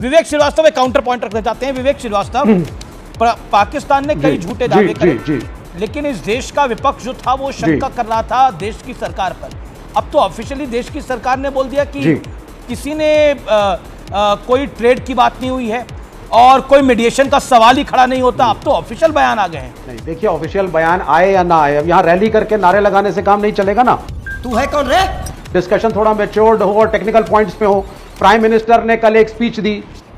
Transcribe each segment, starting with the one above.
विवेक श्रीवास्तव एक counter point रखना चाहते हैं। विवेक श्रीवास्तव, पाकिस्तान ने कई झूठे दावे करे, लेकिन इस देश का विपक्ष जो था वो शंका कर रहा था देश की सरकार पर। अब तो ऑफिशियली देश की सरकार ने बोल दिया कि किसी ने कोई ट्रेड की बात नहीं हुई है और कोई मीडिएशन का सवाल ही खड़ा नहीं होता। अब तो ऑफिशियल बयान आ गए हैं। नहीं, देखिए ऑफिशियल बयान आए या ना आए, अब यहाँ रैली करके नारे लगाने से काम नहीं चलेगा ना। तू है कौन रे? डिस्कशन थोड़ा मैच्योर्ड हो और टेक्निकल पॉइंट्स पे हो। प्राइम मिनिस्टर ने कल एक स्पीच दी,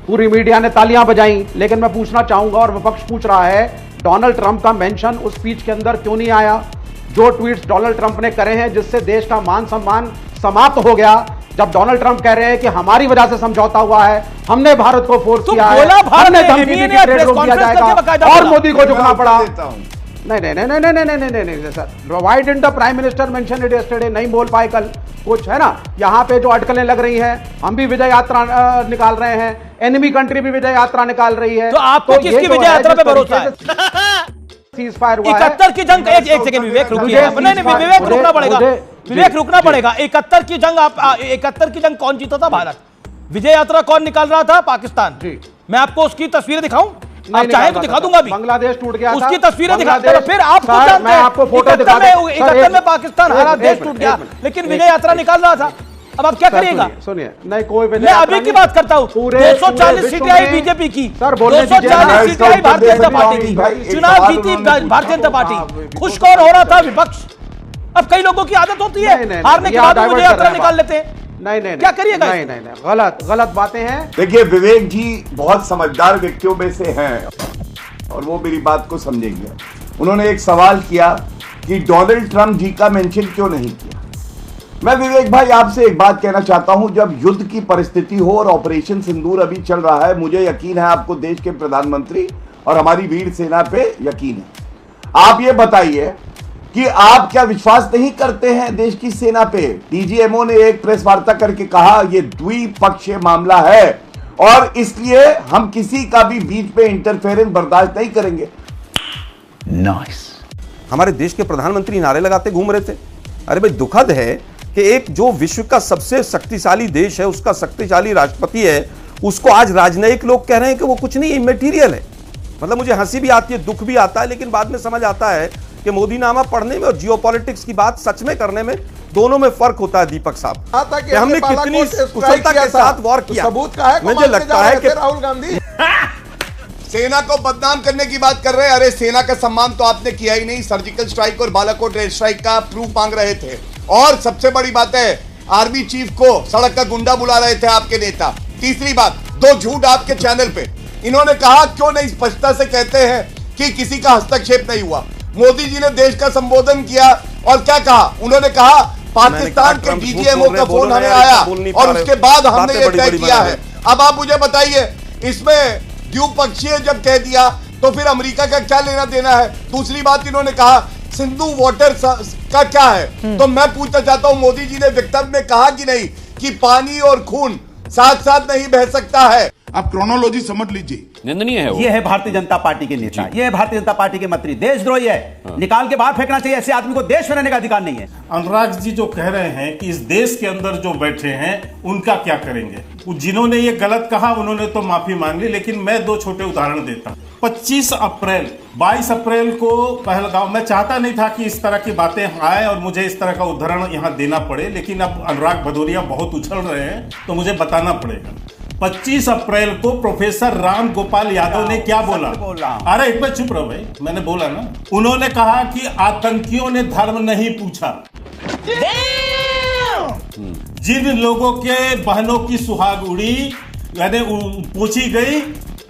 पूरी मीडिया ने तालियां बजाई, लेकिन मैं पूछना चाहूंगा और विपक्ष पूछ रहा है, डोनाल्ड ट्रंप का मेंशन उस स्पीच के अंदर क्यों नहीं आया? जो ट्वीट्स डोनाल्ड ट्रंप ने करे हैं जिससे देश का मान सम्मान समाप्त हो गया, जब डोनाल्ड ट्रंप कह रहे हैं कि हमारी वजह से समझौता हुआ है, हमने भारत को फोर्स किया है, हमने धमकी दी कि ट्रेड रोक दिया जाएगा और मोदी को झुकना पड़ा। नहीं नहीं नहीं नहीं नहीं नहीं नहीं नहीं sir, why didn't the prime minister mention it yesterday? नहीं बोल पाए कल, कुछ है ना यहाँ पे जो अटकलें लग रही हैं। हम भी विजय यात्रा निकाल रहे हैं, एनिमी कंट्री भी विजय यात्रा निकाल रही है, तो आपको किसकी विजय यात्रा पे भरोसा है? सीज फायर हुआ है 71 की जंग। एक सेकंड विवेक रुकिए, नहीं विवेक रुकना पड़ेगा, विवेक रुकना पड़ेगा। 71 की जंग, आप 71 की जंग कौन जीता था? भारत। विजय यात्रा कौन निकाल रहा था? पाकिस्तान। मैं आपको उसकी तस्वीरें दिखाऊं? आप चाहे तो दिखा दूंगा। बांग्लादेश टूट गया, उसकी तस्वीरें दिखा। फिर आप खुद जानते हैं, आपको फोटो दिखा दूं। 71 में पाकिस्तान हारा, देश टूट गया, लेकिन विजय यात्रा निकाल रहा था। अब आप क्या करिएगा? सुनिए, नहीं कोई मैं अभी की बात करता हूँ। 240 सीटें आई बीजेपी की, 240 सीटें आई भारतीय जनता पार्टी की, चुनाव जीती भारतीय जनता पार्टी। खुश कौन हो रहा था? विपक्ष। अब कई लोगों की आदत होती है हारने के बाद विजय यात्रा निकाल लेते हैं। नहीं, क्या करिएगा? नहीं, गलत बातें हैं। देखिए, विवेक जी बहुत समझदार व्यक्तियों में से हैं और वो मेरी बात को समझेंगे। उन्होंने एक सवाल किया कि डोनाल्ड ट्रंप जी का मेंशन क्यों नहीं किया। मैं विवेक भाई आपसे एक बात कहना चाहता हूं, जब युद्ध की परिस्थिति हो और ऑपरेशन सिंदूर अभी चल रहा है, मुझे यकीन है आपको देश के प्रधानमंत्री और हमारी वीर सेना पे यकीन है। आप ये बताइए कि आप क्या विश्वास नहीं करते हैं देश की सेना पे? डीजीएमओ ने एक प्रेस वार्ता करके कहा ये द्विपक्षीय मामला है और इसलिए हम किसी का भी बीच पे इंटरफेरेंस बर्दाश्त नहीं करेंगे। नाइस। हमारे देश के प्रधानमंत्री नारे लगाते घूम रहे थे। अरे भाई, दुखद है कि एक जो विश्व का सबसे शक्तिशाली देश है, उसका शक्तिशाली राष्ट्रपति है, उसको आज राजनयिक लोग कह रहे हैं कि वो कुछ नहीं, इमैटीरियल है। मतलब मुझे हंसी भी आती है, दुख भी आता है, लेकिन बाद में समझ आता है कि मोदीनामा पढ़ने में और जियोपॉलिटिक्स की बात सच में करने में दोनों में फर्क होता है। दीपक साहब, कि हमने कितनी कुशलता के साथ वॉर किया, सबूत का है। मुझे लगता है कि राहुल गांधी सेना को बदनाम करने की बात कर रहे हैं। अरे सेना का सम्मान तो आपने किया ही नहीं। सर्जिकल स्ट्राइक और बालाकोट एयर स्ट्राइक का प्रूफ मांग रहे थे। और सबसे बड़ी बात है, आर्मी चीफ को सड़क का गुंडा बुला रहे थे आपके नेता। तीसरी बात, 2 झूठ आपके चैनल पे। इन्होंने कहा क्यों नहीं स्पष्टता से कहते हैं कि किसी का हस्तक्षेप नहीं हुआ। मोदी जी ने देश का संबोधन किया और क्या कहा? उन्होंने कहा पाकिस्तान के डीजीएमओ का फोन हमें आया और उसके बाद हमने ये तय किया है। अब आप मुझे बताइए, इसमें द्विपक्षीय जब कह दिया तो फिर अमेरिका का क्या लेना देना है? दूसरी बात, इन्होंने कहा सिंधु वाटर का क्या है? तो मैं पूछना चाहता हूं, मोदी जी ने वक्तव्य में कहा कि नहीं कि पानी और खून साथ साथ नहीं बह सकता है? आप क्रोनोलॉजी समझ लीजिए। निंदनीय है वो। ये है भारतीय जनता पार्टी के नेता, ये है भारतीय जनता पार्टी के मंत्री। देशद्रोही है, निकाल के बाहर फेंकना चाहिए। ऐसे आदमी को देश में रहने का अधिकार नहीं है। अनुराग जी जो कह रहे हैं कि इस देश के अंदर जो बैठे हैं उनका क्या करेंगे, जिन्होंने ये गलत कहा उन्होंने तो माफी मांग ली, लेकिन मैं 2 छोटे उदाहरण देता हूं। 25 अप्रैल 22 अप्रैल को पहलगांव, मैं चाहता नहीं था कि इस तरह की बातें आए और मुझे इस तरह का उदाहरण यहां देना पड़े, लेकिन अब अनुराग भदौरिया बहुत उछल रहे हैं तो मुझे बताना पड़ेगा। 25 अप्रैल को प्रोफेसर राम गोपाल यादव ने क्या बोला? अरे एक बार चुप रहो भाई, मैंने बोला ना। उन्होंने कहा कि आतंकियों ने धर्म नहीं पूछा। जिन लोगों के बहनों की सुहाग उड़ी यानी पूछी गई,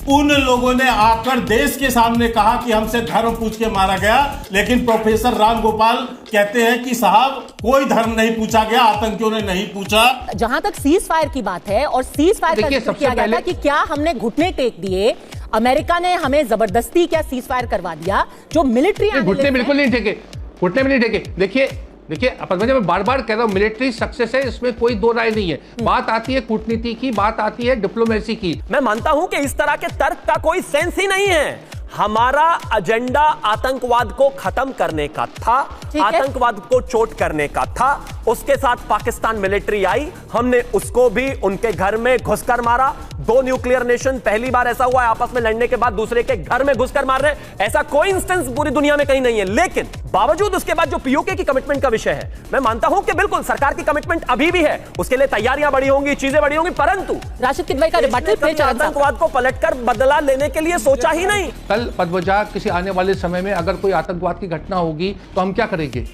उन लोगों ने आकर देश के सामने कहा कि हमसे धर्म पूछ के मारा गया। लेकिन प्रोफेसर राम गोपाल कहते हैं कि साहब कोई धर्म नहीं पूछा गया, आतंकियों ने नहीं पूछा। जहां तक सीज फायर की बात है और सीज फायर का जिक्र किया गया था कि क्या हमने घुटने टेक दिए, अमेरिका ने हमें जबरदस्ती क्या सीज फायर करवा दिया? जो मिलिट्री घुटने बिल्कुल नहीं टेके, घुटने भी नहीं टेके। देखिए पद्मजा, मैं बार बार कह रहा हूं, मिलिट्री सक्सेस है, इसमें कोई 2 राय नहीं है। बात आती है कूटनीति की, बात आती है डिप्लोमेसी की। मैं मानता हूं कि इस तरह के तर्क का कोई सेंस ही नहीं है। हमारा एजेंडा आतंकवाद को खत्म करने का था, आतंकवाद को चोट करने का था। उसके साथ पाकिस्तान मिलिट्री आई, हमने उसको भी उनके घर में घुसकर मारा। 2 न्यूक्लियर नेशन, पहली बार ऐसा हुआ है आपस में लड़ने के बाद दूसरे के घर में घुसकर मार रहे। ऐसा कोई इंस्टेंस पूरी दुनिया में कहीं नहीं है। लेकिन बावजूद उसके बाद जो पीओके की कमिटमेंट का विषय है, मैं मानता हूं कि बिल्कुल सरकार की कमिटमेंट अभी भी है, उसके लिए तैयारियां बड़ी होंगी, चीजें बड़ी होंगी, परंतु राशिद भाई का रिबटल आतंकवाद को पलटकर बदला लेने के लिए सोचा ही नहीं। कल पदवजह किसी आने वाले समय में अगर कोई आतंकवाद की घटना होगी तो हम क्या करेंगे?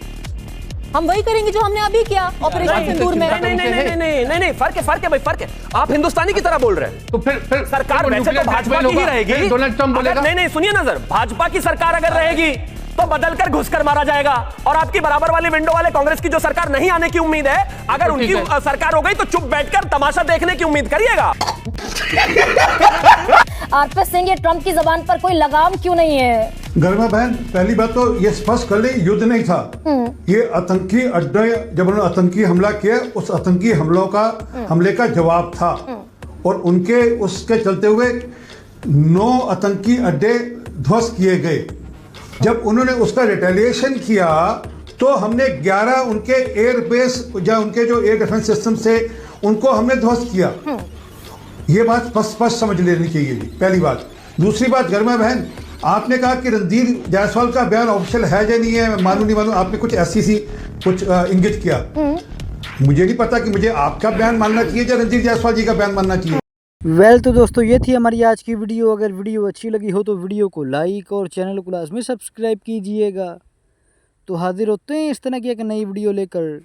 हम वही करेंगे जो हमने अभी किया ऑपरेशन सिंदूर में। नहीं, फर्क है भाई, फर्क है। आप हिंदुस्तानी की तरह बोल रहे हैं, तो फिर सरकार वैसे तो भाजपा की ही रहेगी। डोनाल्ड ट्रंप बोलेगा नहीं, सुनिए ना सर, भाजपा की सरकार अगर रहेगी तो बदलकर घुसकर मारा जाएगा, और आपकी बराबर वाली विंडो वाले कांग्रेस की जो सरकार नहीं आने की उम्मीद है, अगर उनकी सरकार हो गई तो चुप बैठकर तमाशा देखने की उम्मीद करिएगा। आरपीएस सिंह, ये ट्रंप की जबान पर कोई लगाम क्यों नहीं है? गरिमा बहन, पहली बात तो ये स्पष्ट कर ले, युद्ध नहीं था, ये आतंकी अड्डे, जब उन्होंने आतंकी हमला किया, उस आतंकी हमले का जवाब था, और उनके उसके चलते हुए 9 आतंकी अड्डे ध्वस्त किए गए। जब उन्होंने उसका रिटेलिएशन किया तो हमने 11 उनके एयरबेस या उनके जो एयर डिफेंस सिस्टम से उनको हमने ध्वस्त किया। ये बात स्पष्ट समझ लेनी चाहिए जी, पहली बात। दूसरी बात, गरिमा बहन, आपने कहा कि रणधीर जायसवाल का बयान ऑफिशियल है या नहीं है, मालूम नहीं मालूम, आपने कुछ ऐसी सी कुछ इंगित किया। मुझे नहीं पता कि मुझे आपका बयान मानना चाहिए या रणधीर जायसवाल जी का बयान मानना चाहिए। तो दोस्तों, ये थी हमारी आज की वीडियो। अगर वीडियो अच्छी लगी हो तो वीडियो को लाइक और चैनल को लाजमी सब्सक्राइब कीजिएगा। तो हाजिर होते हैं इस तरह की एक नई वीडियो लेकर।